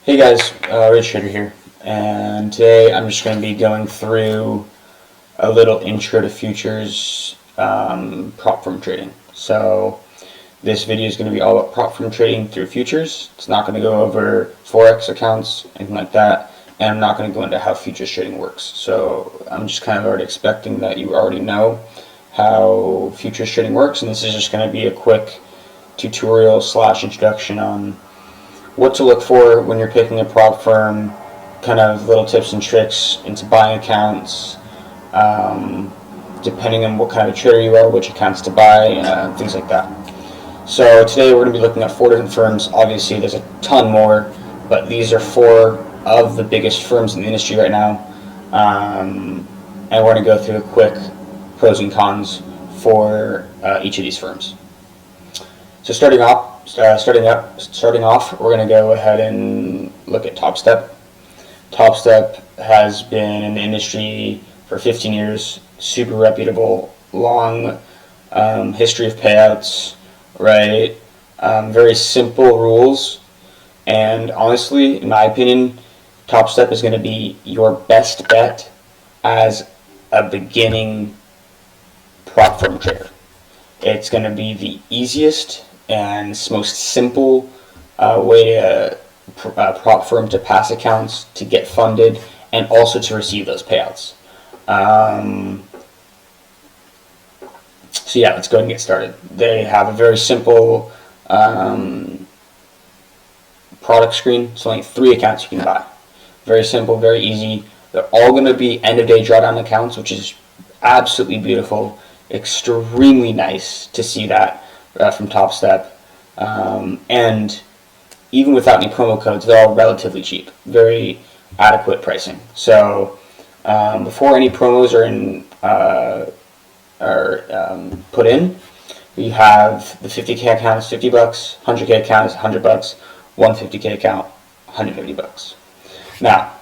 Hey guys, Rich Trader here, and today I'm just going to be going through a little intro to futures prop firm trading. So this video is going to be all about prop firm trading through futures. It's not going to go over forex accounts, anything like that, and I'm not going to go into how futures trading works. So I'm just kind of already expecting that you already know how futures trading works, and this is just going to be a quick tutorial / introduction on what to look for when you're picking a prop firm, kind of little tips and tricks into buying accounts, depending on what kind of trader you are, which accounts to buy, things like that. So today we're going to be looking at 4 different firms. Obviously there's a ton more, but these are 4 of the biggest firms in the industry right now, and we're going to go through a quick pros and cons for each of these firms. So starting off, we're going to go ahead and look at TOPSTEP. TOPSTEP has been in the industry for 15 years, super reputable, long history of payouts, right? Very simple rules, and honestly, in my opinion, TOPSTEP is going to be your best bet as a beginning prop firm trader. It's going to be the easiest and most simple way to prop firm to pass accounts, to get funded, and also to receive those payouts. So yeah, let's go ahead and get started. They have a very simple product screen. It's only 3 accounts you can buy. Very simple, very easy. They're all going to be end-of-day drawdown accounts, which is absolutely beautiful. Extremely nice to see that from TOPSTEP, and even without any promo codes, they're all relatively cheap, very adequate pricing. So before any promos are put in, we have the 50K account is $50, 100K account is $100, 150K account $150. Now,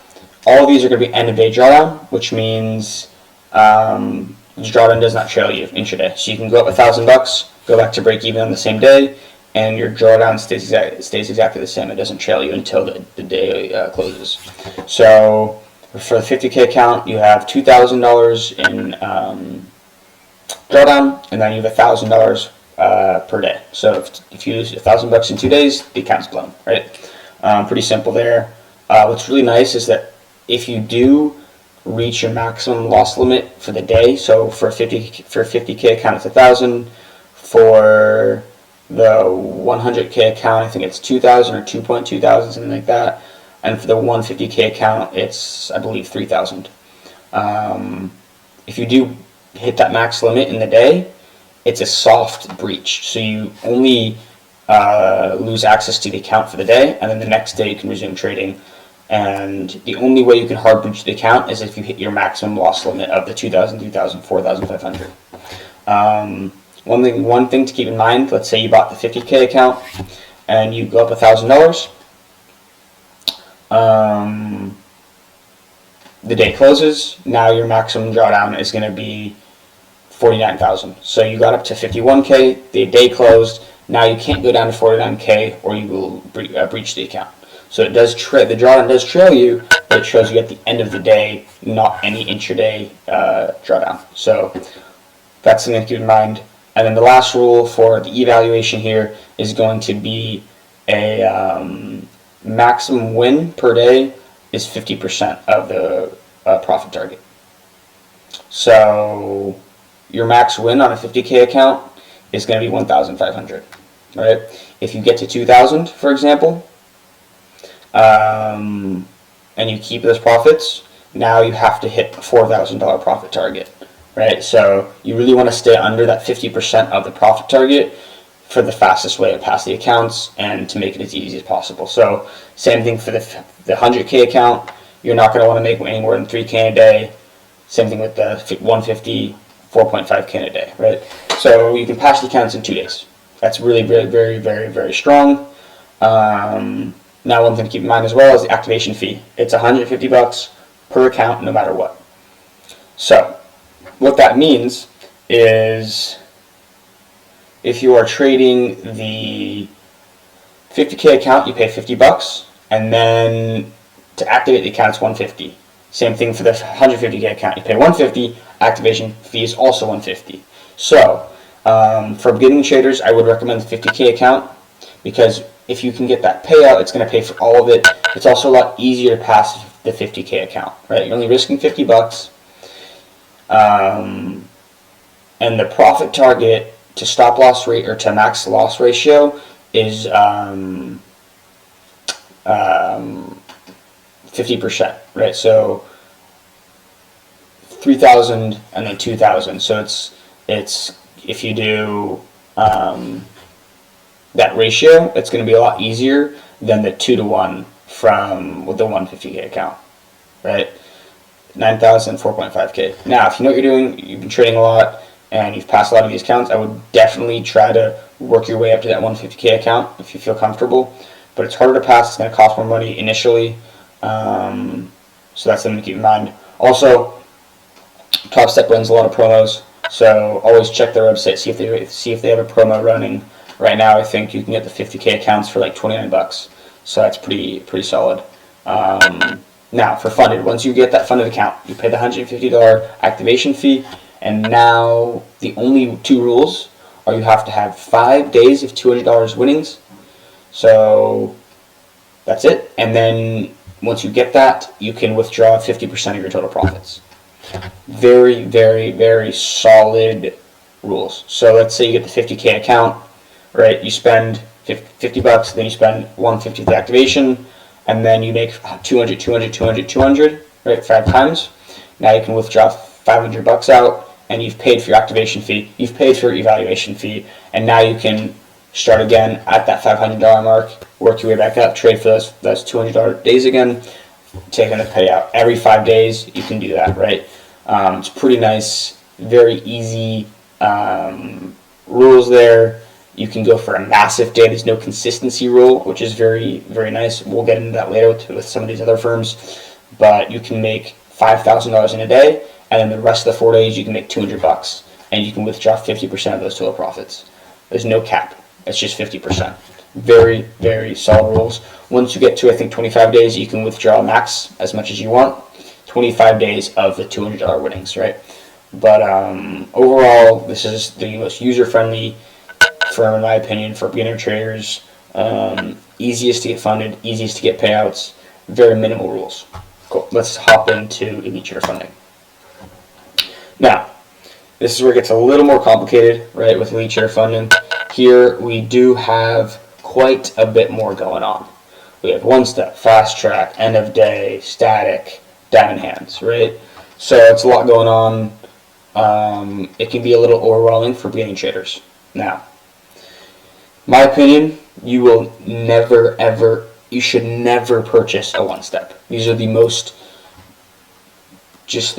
all of these are going to be end of day drawdown, which means the drawdown does not trail you intraday. So you can go up $1,000, go back to break even on the same day, and your drawdown stays exactly the same. It doesn't trail you until the day closes. So for the 50K account, you have $2,000 in drawdown, and then you have $1,000 per day. So if you lose $1,000 in 2 days, the account's blown, right? Pretty simple there. What's really nice is that if you do reach your maximum loss limit for the day, so for a 50K account it's 1,000, for the 100K account I think it's 2,000 or 2.2 thousand, something like that, and for the 150K account it's, I believe, 3,000. If you do hit that max limit in the day, it's a soft breach, so you only lose access to the account for the day, and then the next day you can resume trading. And the only way you can hard breach the account is if you hit your maximum loss limit of the 2,000, 3,000, 4,500. One thing to keep in mind, let's say you bought the 50K account and you go up $1,000. The day closes, now your maximum drawdown is going to be 49,000. So you got up to 51K, the day closed, now you can't go down to 49K or you will breach the account. So it does the drawdown does trail you, but it shows you at the end of the day, not any intraday drawdown. So that's something to keep in mind. And then the last rule for the evaluation here is going to be a maximum win per day is 50% of the profit target. So your max win on a 50K account is going to be 1,500, right? If you get to 2,000, for example, and you keep those profits, now you have to hit a $4,000 profit target, right? So you really want to stay under that 50% of the profit target for the fastest way to pass the accounts and to make it as easy as possible. So same thing for the 100K account. You're not going to want to make any more than 3K in a day. Same thing with the 150, 4.5K in a day, right? So you can pass the accounts in 2 days. That's really, very, very, very, very strong. Now, one thing to keep in mind as well is the activation fee. It's $150 per account, no matter what. So, what that means is if you are trading the 50K account, you pay $50. and then to activate the account, it's $150. Same thing for the 150K account. You pay $150. Activation fee is also $150. So for beginning traders, I would recommend the 50K account, because if you can get that payout, it's going to pay for all of it. It's also a lot easier to pass the 50K account, right? You're only risking $50. And the profit target to stop loss rate or to max loss ratio is 50%, right? So 3,000 and then 2,000. So it's if you do that ratio, it's going to be a lot easier than the 2-to-1 from with the 150K account, right? 9,000, 4.5K. Now, if you know what you're doing, you've been trading a lot, and you've passed a lot of these accounts, I would definitely try to work your way up to that 150K account if you feel comfortable. But it's harder to pass. It's going to cost more money initially. So that's something to keep in mind. Also, TOPSTEP runs a lot of promos, so always check their website, see if they have a promo running. Right now, I think you can get the 50K accounts for like $29, so that's pretty solid. Now, for funded, once you get that funded account, you pay the $150 activation fee, and now the only two rules are you have to have 5 days of $200 winnings. So that's it. And then once you get that, you can withdraw 50% of your total profits. Very, very, very solid rules. So let's say you get the 50K account, right? You spend $50, then you spend $150 the activation, and then you make 200, 200, 200, 200, right? 5 times. Now you can withdraw $500 out, and you've paid for your activation fee, you've paid for your evaluation fee, and now you can start again at that $500 mark, work your way back up, trade for those $200 days again, taking the payout. Every 5 days, you can do that, right? It's pretty nice, very easy rules there. You can go for a massive day. There's no consistency rule, which is very, very nice. We'll get into that later with some of these other firms. But you can make $5,000 in a day, and then the rest of the 4 days you can make $200, and you can withdraw 50% of those total profits. There's no cap. It's just 50%. Very, very solid rules. Once you get to, I think, 25 days, you can withdraw max as much as you want. 25 days of the $200 winnings, right? But overall, this is the most user-friendly firm, in my opinion, for beginner traders. Easiest to get funded, easiest to get payouts, very minimal rules. Cool. Let's hop into elite trader funding. Now, this is where it gets a little more complicated, right, with elite trader funding. Here we do have quite a bit more going on. We have one step, fast track, end of day, static, diamond hands, right? So it's a lot going on. It can be a little overwhelming for beginning traders. Now, my opinion, you should never purchase a one step. These are the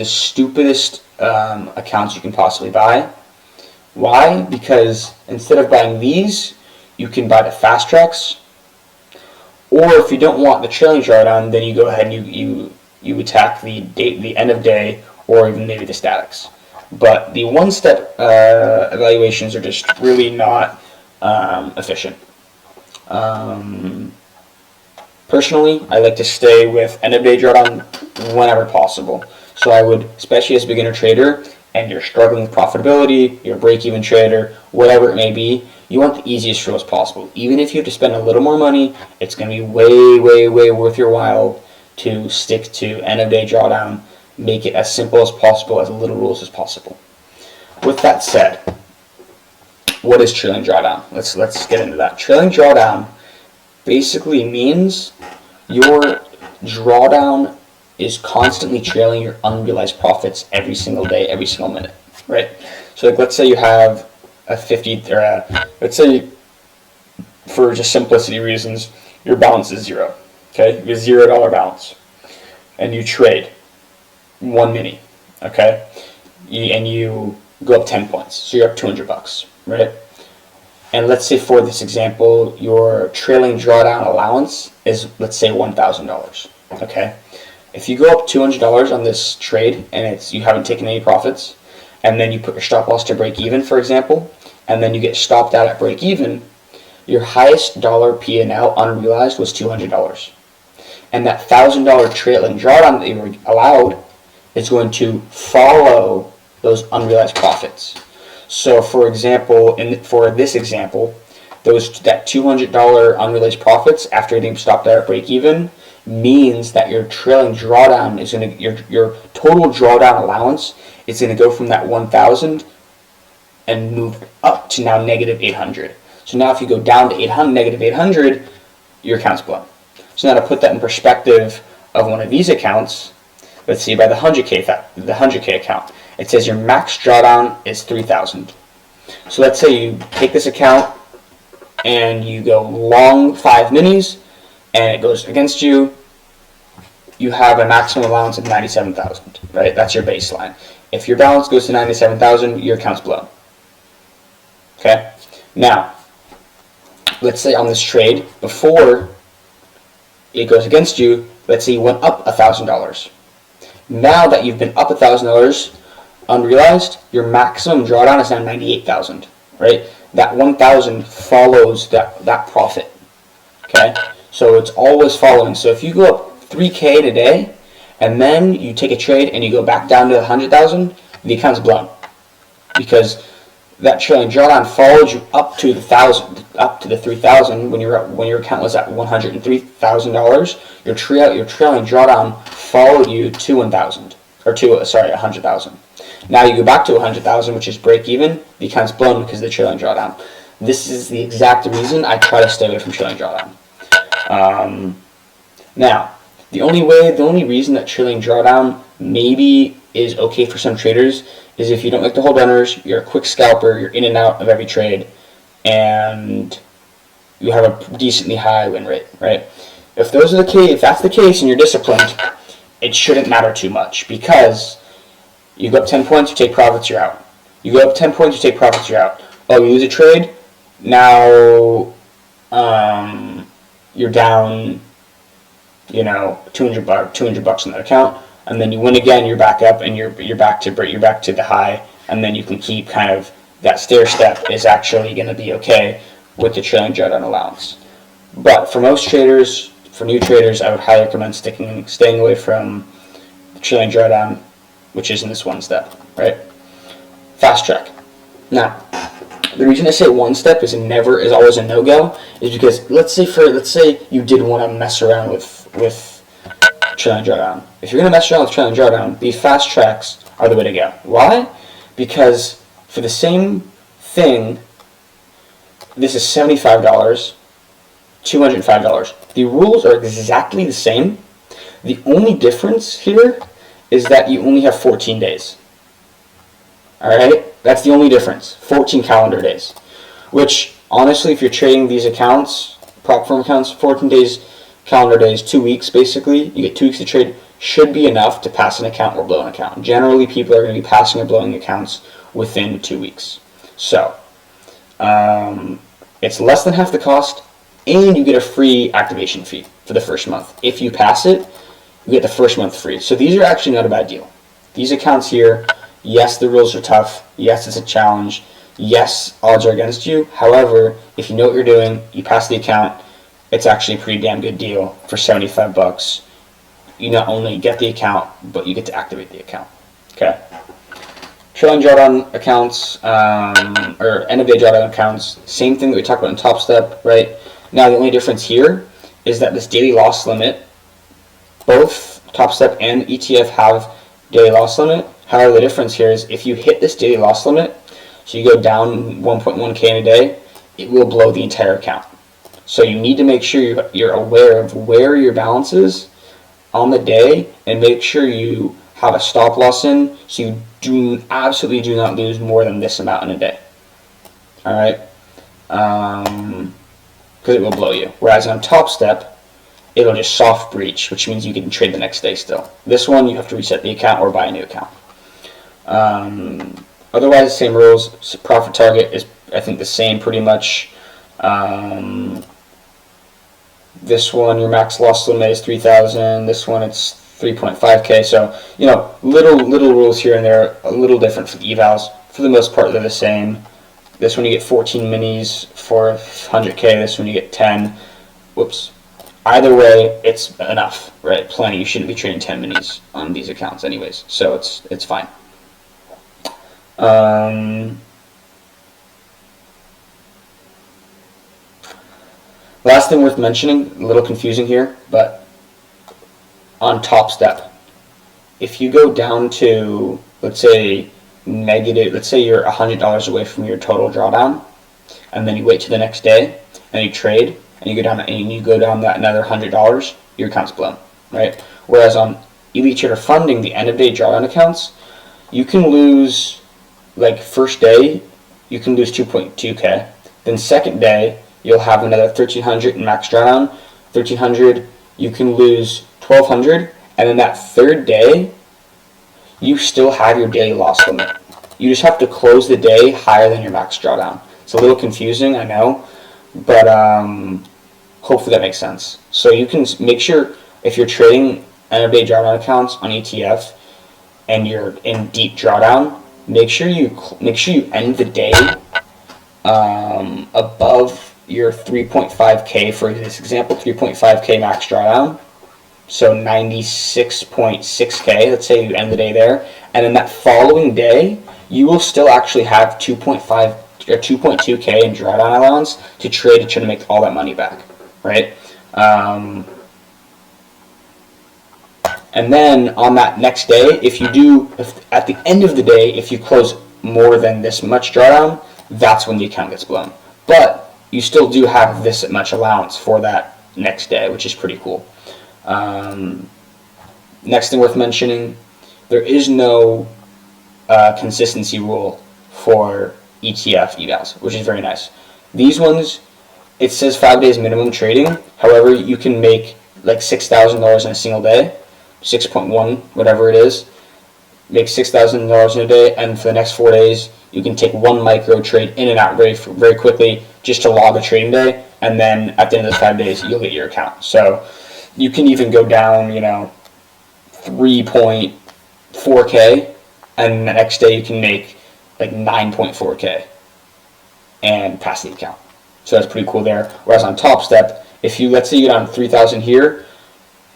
stupidest accounts you can possibly buy. Why? Because instead of buying these, you can buy the fast tracks, or if you don't want the trailing drawdown, then you go ahead and you attack the end of day, or even maybe the statics. But the one step evaluations are just really not efficient. Personally, I like to stay with end of day drawdown whenever possible. So I would, especially as a beginner trader, and you're struggling with profitability, you're a break-even trader, whatever it may be, you want the easiest rules possible. Even if you have to spend a little more money, it's going to be way, way, way worth your while to stick to end of day drawdown. Make it as simple as possible, as little rules as possible. With that said, what is trailing drawdown? Let's get into that. Trailing drawdown basically means your drawdown is constantly trailing your unrealized profits every single day, every single minute, right? So like, let's say you have a 50, or let's say, for just simplicity reasons, your balance is zero, okay? You have $0 balance, and you trade one mini, okay? And you go up 10 points, so you're up $200, right? And let's say for this example, your trailing drawdown allowance is, let's say, $1,000, okay? If you go up $200 on this trade and you haven't taken any profits, and then you put your stop loss to break even, for example, and then you get stopped out at break even, your highest dollar P&L unrealized was $200. and that $1,000 trailing drawdown that you were allowed is going to follow those unrealized profits. So for example, for this example, that $200 unrealized profits after getting stopped out at break even means that your trailing drawdown is going to, your total drawdown allowance is going to go from that 1,000 and move up to now negative 800. So now if you go down to negative 800, your account's blown. So now to put that in perspective of one of these accounts, let's see, by the 100K account, it says your max drawdown is 3,000. So let's say you take this account and you go long 5 minis and it goes against you. You have a maximum allowance of 97,000, right? That's your baseline. If your balance goes to 97,000, your account's blown. Okay? Now, let's say on this trade, before it goes against you, let's say you went up $1,000. Now that you've been up $1,000 unrealized, your maximum drawdown is now 98,000, right? That 1,000 follows that profit, okay? So it's always following. So if you go up 3K in a day, and then you take a trade and you go back down to 100,000, the account's blown, because that trailing drawdown followed you up to the 1,000, up to the 3,000 when your account was at $103,000. Your trailing drawdown followed you to 1,000, or to 100,000. Now you go back to 100,000, which is break even. The account's blown because of the trailing drawdown. This is the exact reason I try to stay away from trailing drawdown. Now, the only reason that trailing drawdown maybe is okay for some traders is if you don't like to hold runners, you're a quick scalper, you're in and out of every trade, and you have a decently high win rate, right? If that's the case and you're disciplined, it shouldn't matter too much, because you go up 10 points, you take profits, you're out. You go up 10 points, you take profits, you're out. Oh, you lose a trade, now you're down, $200 in that account, and then you win again, you're back up, and you're back to the high, and then you can keep kind of that stair step is actually going to be okay with the trailing drawdown allowance. But for most traders, for new traders, I would highly recommend staying away from the trailing drawdown, which is in this one step, right? Fast track. Now, the reason I say one step is always a no-go is because let's say you did want to mess around with trailing drawdown. If you're going to mess around with trailing drawdown, these fast tracks are the way to go. Why? Because for the same thing, this is $75, $205. The rules are exactly the same. The only difference here is that you only have 14 days. Alright? That's the only difference. 14 calendar days. Which, honestly, if you're trading these accounts, prop firm accounts, 14 days, calendar days, 2 weeks basically, you get 2 weeks to trade, should be enough to pass an account or blow an account. Generally, people are going to be passing or blowing accounts within 2 weeks. So, it's less than half the cost, and you get a free activation fee for the first month. If you pass it, you get the first month free. So these are actually not a bad deal. These accounts here, yes, the rules are tough. Yes, it's a challenge. Yes, odds are against you. However, if you know what you're doing, you pass the account, it's actually a pretty damn good deal for $75. You not only get the account, but you get to activate the account. Okay. Trailing drawdown accounts, or end of day drawdown accounts, same thing that we talked about in TOPSTEP, right? Now the only difference here is that this daily loss limit, both TOPSTEP and ETF have daily loss limit. However, the difference here is if you hit this daily loss limit, so you go down 1.1K in a day, it will blow the entire account. So you need to make sure you're aware of where your balance is on the day, and make sure you have a stop loss in, so you absolutely do not lose more than this amount in a day. Alright? Because it will blow you. Whereas on TOPSTEP, it'll just soft breach, which means you can trade the next day still. This one, you have to reset the account or buy a new account. Otherwise, same rules. So profit target is, I think, the same pretty much. This one, your max loss limit is 3,000. This one, it's 3.5K. So, little rules here and there, a little different for the evals. For the most part, they're the same. This one, you get 14 minis for 100K. This one, you get 10. Whoops. either way, it's enough, right? Plenty. You shouldn't be trading 10 minis on these accounts anyways, so it's fine. Last thing worth mentioning, a little confusing here, but on TOPSTEP, if you go down to, let's say, let's say you're $100 away from your total drawdown, and then you wait to the next day, and you trade, and you go down that another $100, your account's blown, right? Whereas on Elite Trader Funding, the end of day drawdown accounts, you can lose, like first day, you can lose 2.2K. Then second day, you'll have another 1,300 in max drawdown. 1,300, you can lose 1,200, and then that third day, you still have your daily loss limit. You just have to close the day higher than your max drawdown. It's a little confusing, I know, but hopefully that makes sense. So you can make sure if you're trading end of day drawdown accounts on ETF and you're in deep drawdown, make sure you end the day above your 3.5K, for this example, 3.5K max drawdown. So 96.6K, let's say you end the day there, and then that following day, you will still actually have 2.5 or 2.2K in drawdown allowance to trade to try to make all that money back, right? And then on that next day, if at the end of the day, if you close more than this much drawdown, that's when the account gets blown. But you still do have this much allowance for that next day, which is pretty cool. Next thing worth mentioning, there is no consistency rule for ETF evals, which is very nice. These ones, it says 5 days minimum trading. However, you can make like $6,000 in a single day, 6.1, whatever it is. Make $6,000 in a day, and for the next 4 days, you can take one micro trade in and out very quickly just to log a trading day, and then at the end of those 5 days, you'll get your account. So you can even go down, 3.4K, and the next day you can make like 9.4K and pass the account. So that's pretty cool there. Whereas on TOPSTEP, if you, let's say you get on 3,000 here,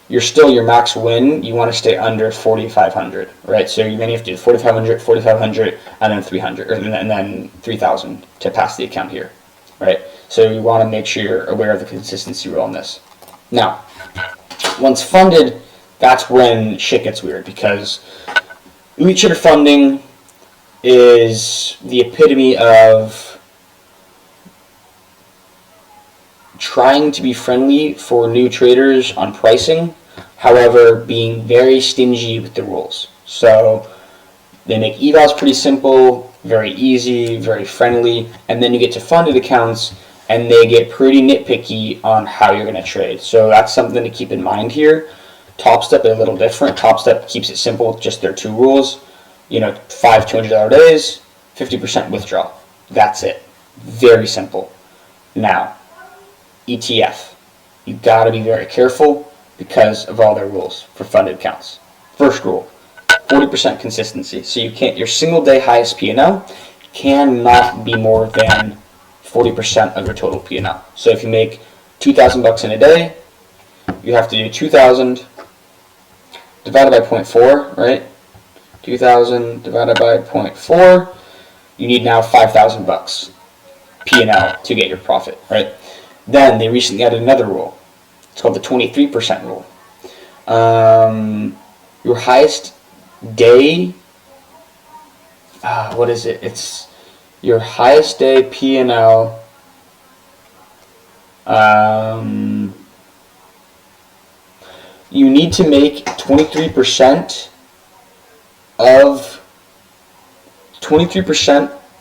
your max win, you want to stay under 4,500, right? So then you have to do 4,500, 4,500, and then 300, and then 3,000 to pass the account here, right? So you want to make sure you're aware of the consistency rule on this. Now, once funded, that's when shit gets weird, because Elite Trader Funding is the epitome of trying to be friendly for new traders on pricing, however, being very stingy with the rules. So they make evals pretty simple, very easy, very friendly, and then you get to funded accounts, and they get pretty nitpicky on how you're going to trade. So that's something to keep in mind here. TOPSTEP is a little different. TOPSTEP keeps it simple, just their two rules. 5 $200 days, 50% withdrawal. That's it. Very simple. Now, ETF. You got to be very careful because of all their rules for funded accounts. First rule, 40% consistency. So your single day highest P&L cannot be more than 40% of your total P&L. So if you make $2,000 in a day, you have to do 2,000 divided by 0.4, right? 2,000 divided by 0.4. You need now $5,000 P&L to get your profit, right? Then they recently added another rule. It's called the 23% rule. Your highest day, what is it? It's your highest day P&L. You need to make 23%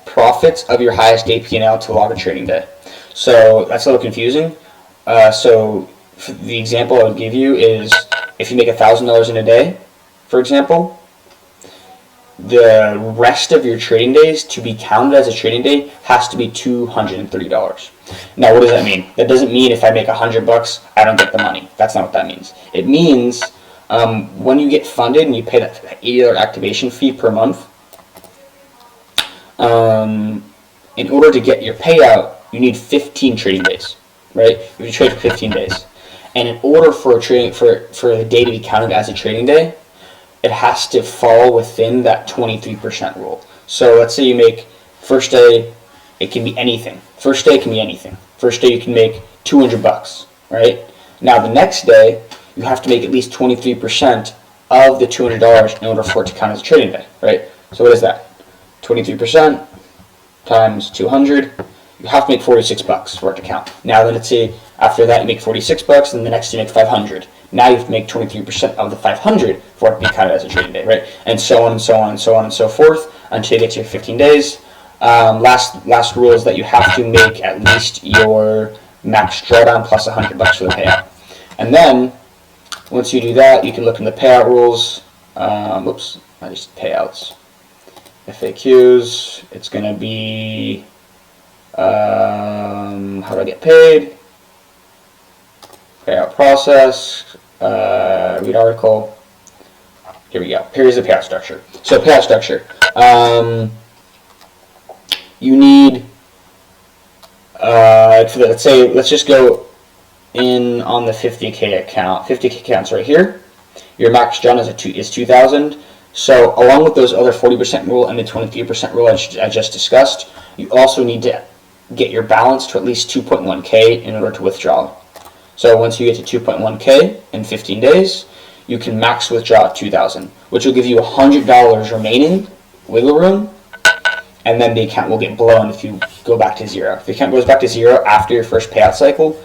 profits of your highest day P&L to log a trading day. So that's a little confusing. So the example I would give you is if you make $1,000 in a day, for example, the rest of your trading days to be counted as a trading day has to be $230. Now, what does that mean? That doesn't mean if I make $100, I don't get the money. That's not what that means. It means when you get funded and you pay that $80 activation fee per month, in order to get your payout, you need 15 trading days, right? You trade for 15 days. And in order for a trading for a day to be counted as a trading day, it has to fall within that 23% rule. So let's say you make first day, it can be anything. First day can be anything. First day you can make $200, right? Now the next day you have to make at least 23% of the $200 in order for it to count as a trading day, right? So what is that? 23% times 200. You have to make $46 for it to count. Now then, let's say after that you make $46, and the next day you make 500. Now you have to make 23% of the 500 for it to be counted as a trading day, right? And so on and so on and so on and so forth until you get to your 15 days. Last rule is that you have to make at least your max drawdown plus $100 for the payout. And then once you do that, you can look in the payout rules. Oops, I just payouts. FAQs. It's going to be how do I get paid? Payout process. Read article. Here we go. Here's the payout structure. So payout structure. You need let's say let's just go in on the 50K account. 50K account's right here. Your max drawdown is 2,000. So along with those other 40% rule and the 23% rule I just discussed, you also need to get your balance to at least 2.1K in order to withdraw. So once you get to 2.1K in 15 days, you can max withdraw at 2,000, which will give you $100 remaining wiggle room, and then the account will get blown if you go back to zero. If the account goes back to zero after your first payout cycle,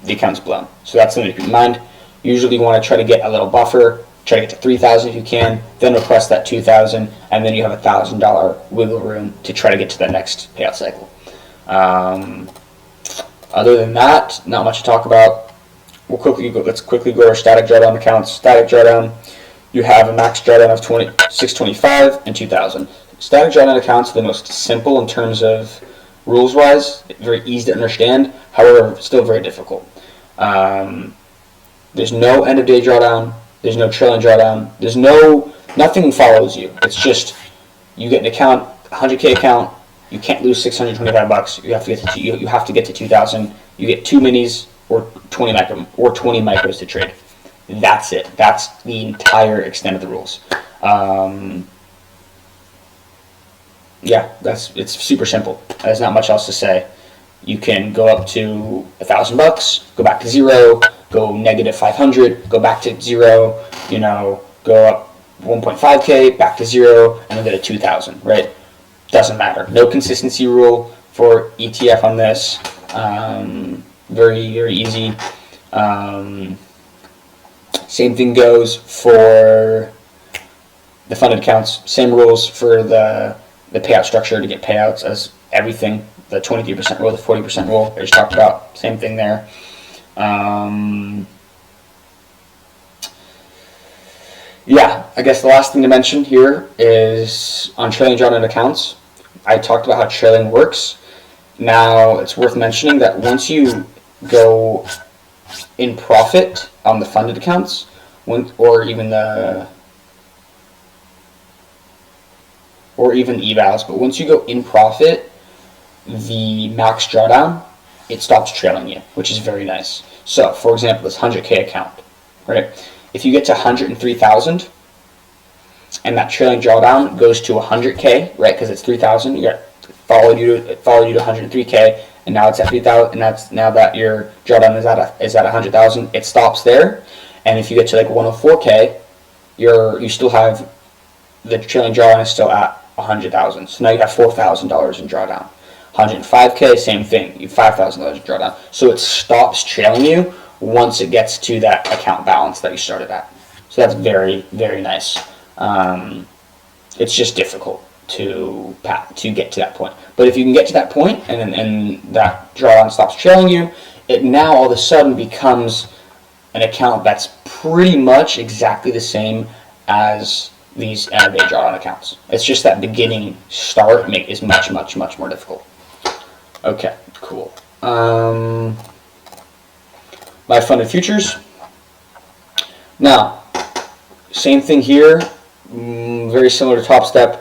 the account's blown. So that's something to keep in mind. Usually you want to try to get a little buffer, try to get to 3,000 if you can, then request that 2,000, and then you have $1,000 wiggle room to try to get to the next payout cycle. Other than that, not much to talk about. Let's quickly go over static drawdown accounts. Static drawdown, you have a max drawdown of 625 and 2,000. Static drawdown accounts are the most simple in terms of rules-wise, very easy to understand, however, still very difficult. There's no end-of-day drawdown, there's no trailing drawdown, nothing follows you. It's just, you get an account, 100K account, you can't lose $625. You have to get to 2,000. You get 2 minis or 20 micros to trade. That's it. That's the entire extent of the rules. Yeah, it's super simple. There's not much else to say. You can go up to $1,000, go back to zero, go negative 500, go back to zero. Go up 1.5K, back to zero, and then get a 2,000. Right? Doesn't matter. No consistency rule for ETF on this. Very, very easy. Same thing goes for the funded accounts. Same rules for the payout structure to get payouts as everything. The 23% rule, the 40% rule I just talked about. Same thing there. Yeah, I guess the last thing to mention here is on trailing drawdown accounts. I talked about how trailing works. Now, it's worth mentioning that once you go in profit on the funded accounts, or even evals, but once you go in profit, the max drawdown, it stops trailing you, which is very nice. So, for example, this 100K account, right? If you get to 103,000 and that trailing drawdown goes to 100K, right? Because it's 3,000, it followed you to 103K, and now it's at 3,000, and that's now that your drawdown is at 100,000, it stops there. And if you get to like 104K, you still have the trailing drawdown is still at 100,000. So now you have $4,000 in drawdown. 105K, same thing. You have $5,000 in drawdown. So it stops trailing you once it gets to that account balance that you started at. So that's very, very nice. It's just difficult to get to that point. But if you can get to that point and that drawdown stops trailing you, it now all of a sudden becomes an account that's pretty much exactly the same as these end-of-day drawdown accounts. It's just that beginning start is much, much, much more difficult. Okay, cool. Live funded futures. Now, same thing here. Very similar to TOPSTEP.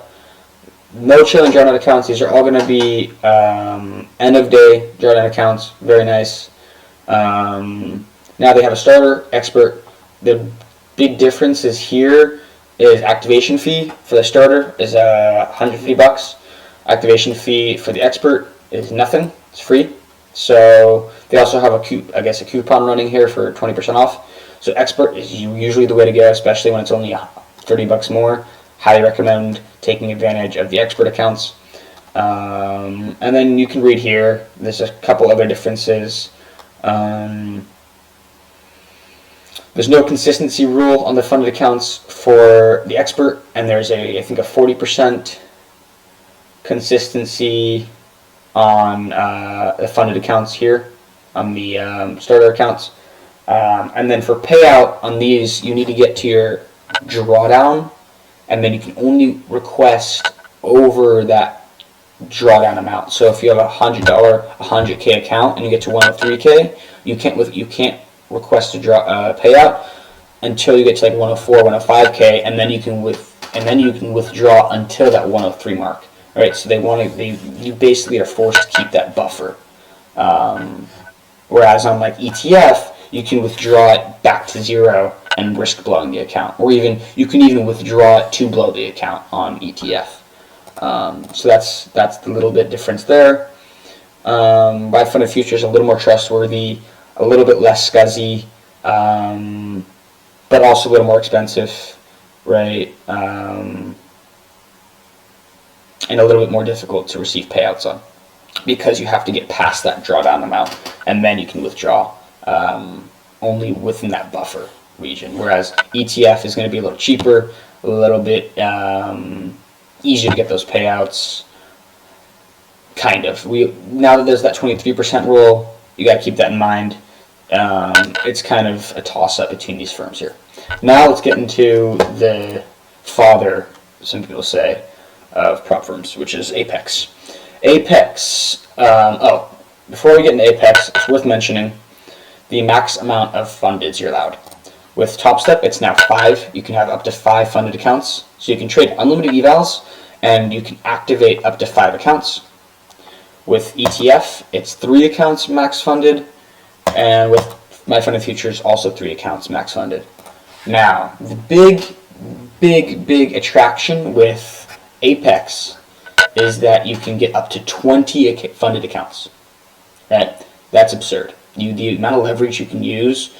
No trailing drawdown accounts. These are all going to be end-of-day drawdown accounts. Very nice. Now they have a starter, expert. The big difference is here is activation fee for the starter is $150. Activation fee for the expert is nothing. It's free. So they also have a coupon running here for 20% off. So expert is usually the way to go, especially when it's only $30 more. Highly recommend taking advantage of the expert accounts. And then you can read here. There's a couple other differences. There's no consistency rule on the funded accounts for the expert, and there's I think a 40% consistency on the funded accounts here, on the starter accounts. And then for payout on these, you need to get to your drawdown, and then you can only request over that drawdown amount. So if you have a $100 100K account and you get to 103K, you can't request a payout until you get to like 104, 105K, and then you can withdraw until that 103 mark. All right, so you basically are forced to keep that buffer. Whereas on like ETF, you can withdraw it back to zero and risk blowing the account, or you can even withdraw it to blow the account on ETF. So that's the little bit difference there. Buy funded futures a little more trustworthy, a little bit less scuzzy, but also a little more expensive, right? And a little bit more difficult to receive payouts on, because you have to get past that drawdown amount, and then you can withdraw only within that buffer region. Whereas ETF is going to be a little cheaper, a little bit easier to get those payouts. Kind of. Now that there's that 23% rule, you got to keep that in mind. It's kind of a toss-up between these firms here. Now let's get into the father, some people say, of prop firms, which is Apex. Apex. Before we get into Apex, it's worth mentioning the max amount of fundeds you're allowed. With TOPSTEP, it's now 5. You can have up to 5 funded accounts. So you can trade unlimited evals, and you can activate up to 5 accounts. With ETF, it's 3 accounts max funded, and with My Funded Futures, also 3 accounts max funded. Now, the big attraction with Apex is that you can get up to 20 funded accounts. Right? That's absurd. The amount of leverage you can use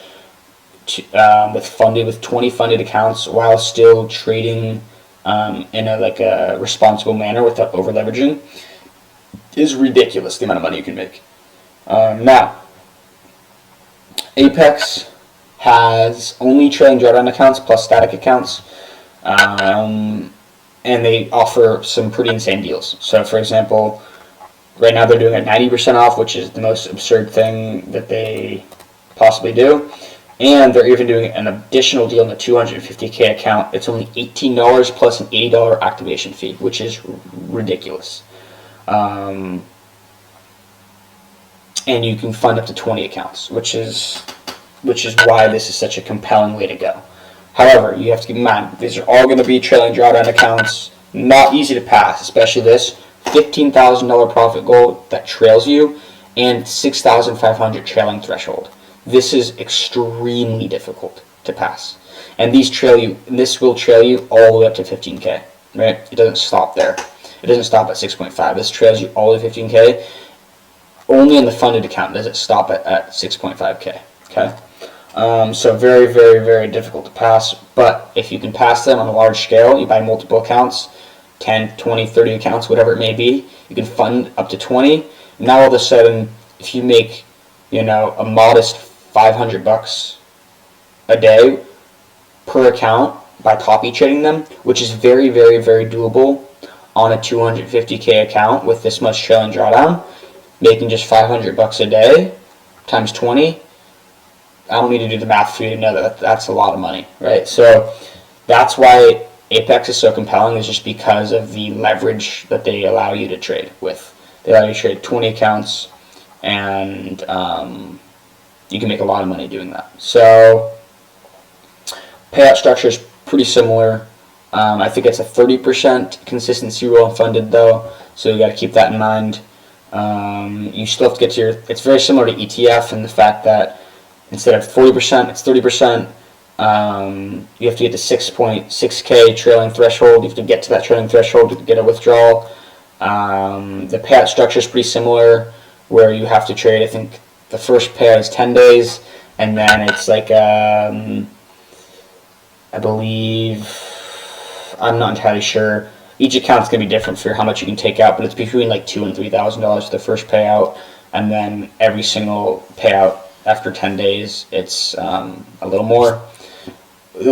with 20 funded accounts while still trading in a responsible manner without over leveraging is ridiculous. The amount of money you can make. Now, Apex has only trailing drawdown accounts plus static accounts, and they offer some pretty insane deals. So, for example, right now they're doing a 90% off, which is the most absurd thing that they possibly do. And they're even doing an additional deal in the 250K account. It's only $18 plus an $80 activation fee, which is ridiculous. And you can fund up to 20 accounts, which is why this is such a compelling way to go. However, you have to keep in mind, these are all going to be trailing drawdown accounts. Not easy to pass, especially this $15,000 profit goal that trails you, and 6,500 trailing threshold. This is extremely difficult to pass, and this will trail you all the way up to 15K. Right? It doesn't stop there. It doesn't stop at 6.5. This trails you all the way to 15K. Only in the funded account does it stop at 6.5K. Okay. So very, very, very difficult to pass. But if you can pass them on a large scale, you buy multiple accounts, 10, 20, 30 accounts, whatever it may be. You can fund up to 20. Now all of a sudden, if you make, a modest $500 a day per account by copy trading them, which is very, very, very doable on a 250K account with this much trailing drawdown, making just $500 a day times 20. I don't need to do the math for you to know that that's a lot of money, right? So that's why Apex is so compelling, is just because of the leverage that they allow you to trade with. They allow you to trade 20 accounts, and you can make a lot of money doing that. So payout structure is pretty similar. I think it's a 30% consistency rule on funded though, so you got to keep that in mind. You still have to get to it's very similar to ETF in the fact that instead of 40%, it's 30%. You have to get to 6.6K trailing threshold. You have to get to that trailing threshold to get a withdrawal. The payout structure is pretty similar, where you have to trade, I think the first payout is 10 days, and then it's like, I believe, I'm not entirely sure. Each account's going to be different for how much you can take out, but it's between like $2,000 and $3,000 for the first payout, and then every single payout after 10 days, it's a little more. The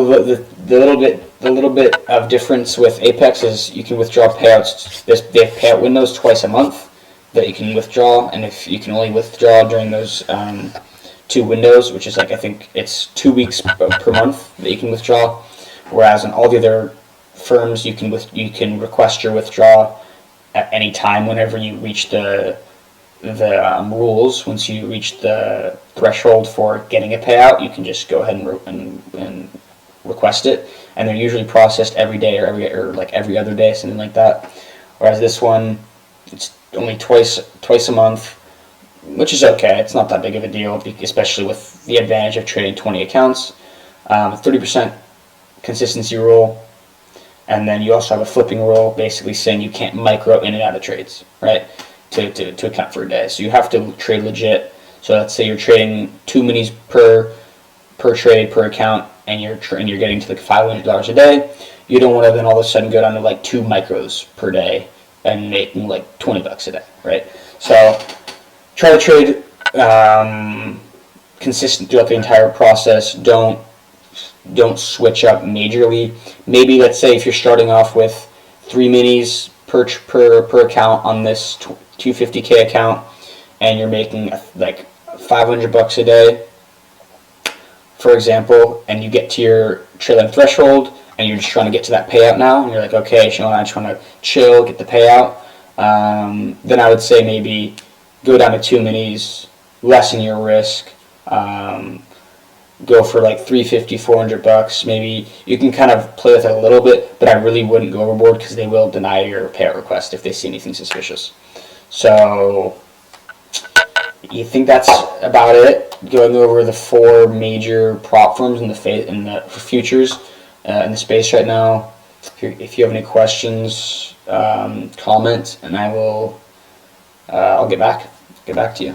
little bit of difference with Apex is you can withdraw payouts. They have payout windows twice a month that you can withdraw, and if you can only withdraw during those 2 windows, which is like, I think it's 2 weeks per month that you can withdraw, whereas in all the other firms you can request your withdrawal at any time whenever you reach the rules. Once you reach the threshold for getting a payout, you can just go ahead and request it, and they're usually processed every day or like every other day, something like that. Whereas this one, it's only twice a month, which is okay. It's not that big of a deal, especially with the advantage of trading 20 accounts. 30% consistency rule, and then you also have a flipping rule, basically saying you can't micro in and out of trades, right? To account for a day. So you have to trade legit. So let's say you're trading 2 minis per trade per account, and you're getting to like $500 a day. You don't want to then all of a sudden go down to like 2 micros per day and making like $20 a day, right? So try to trade consistent throughout the entire process. Don't switch up majorly. Maybe let's say if you're starting off with 3 minis per account on this 250K account, and you're making like $500 a day, for example, and you get to your trailing threshold, and you're just trying to get to that payout now, and you're like, okay, Sean, I just want to chill, get the payout, then I would say maybe go down to 2 minis, lessen your risk, go for like $350, $400. Maybe you can kind of play with it a little bit, but I really wouldn't go overboard, because they will deny your payout request if they see anything suspicious. So you think that's about it? Going over the 4 major prop firms in the futures in the space right now. If you have any questions, comment, and I'll get back to you.